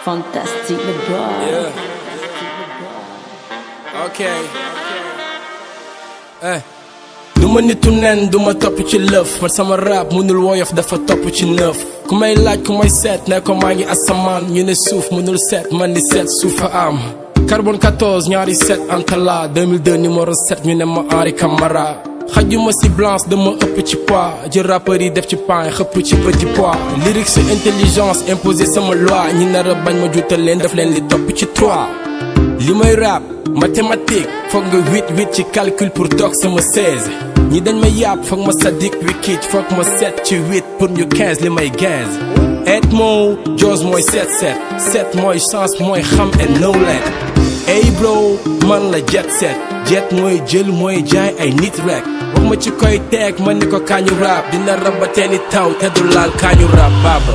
Fantastic the boy. Yeah. Okay. Duma nitu nen duma topp ci lëf man sama rap mënul woyof dafa topp ci nëf ku may laaj ku may seet ne ko maa ngi asamaan ñu ne suuf mënul seet man ni seet suufa am carbone 14 ñaari seet antala 2002 numéro 7 ñu ne ma Henri Camara xajuma si blanche dama ëpp ci poids jël rappeur yi def ci pain xëpp ci petit poids lyrique su intelligence imposé sama loi ñi nar a bañ ma juutal leen def leen li topp ci 3 li may rap mathématique foog nga 8 ci calcul pour toog sama 16 ñi dañ ma yàpp foog ma sadik wikit foog ma 7 ci 8 pour ñu 15 li may 15 8 moo Jaws mooy 7 mooy chance mooy xam et no let hey bro man la jet set jet mooy jël mooy jaay ay nit rek wax ma ci koy teeg man ni ko kaañu rap dina rabatee ni taw te du laal kaañu rap baba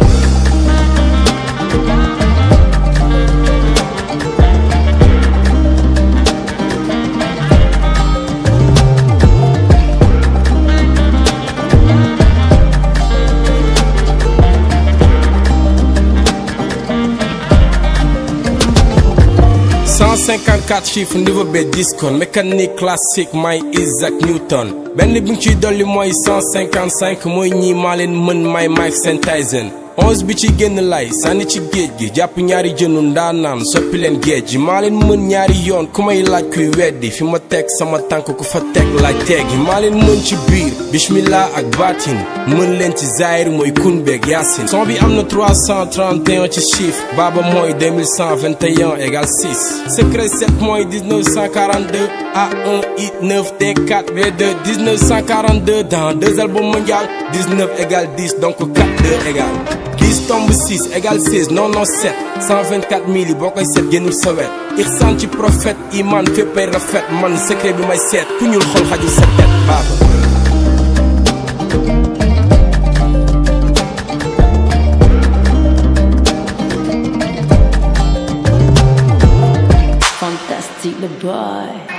$154 chiffres niveau B discone mécanique classique may Isaac Newton benn bi nga ciy dolli mooy 155 mooy ñii maa leen mën may Mike Tyson 11 bi ci génn lay sànni ci géej gi jàpp ñaari jënu ndaanaan soppi leen géej gi maa leen mën ñaari yoon ku may laaj kuy weddi fi ma teg sama tànk ku fa teg laaj teegi maa leen mën ci biir bismillah ak baatin mën leen ci zaahir mooy kun beeg yaasin son bi am na 331 ci chiffre baaba mooy 2121 égale 6 secret 7 mooy 1942 A1 I9 D4 B2 1942 dans 2 albums mondial 19 égale 10 donc 4 2 égale 10 tombe 6 égale 16 non 7 124 000 yi boo koy seet génnul sa wet ixsaan ci prophète iman féppay rafet man secret bi may seet ku ñuul xol xajul sa tête baaba Fantastic the boy.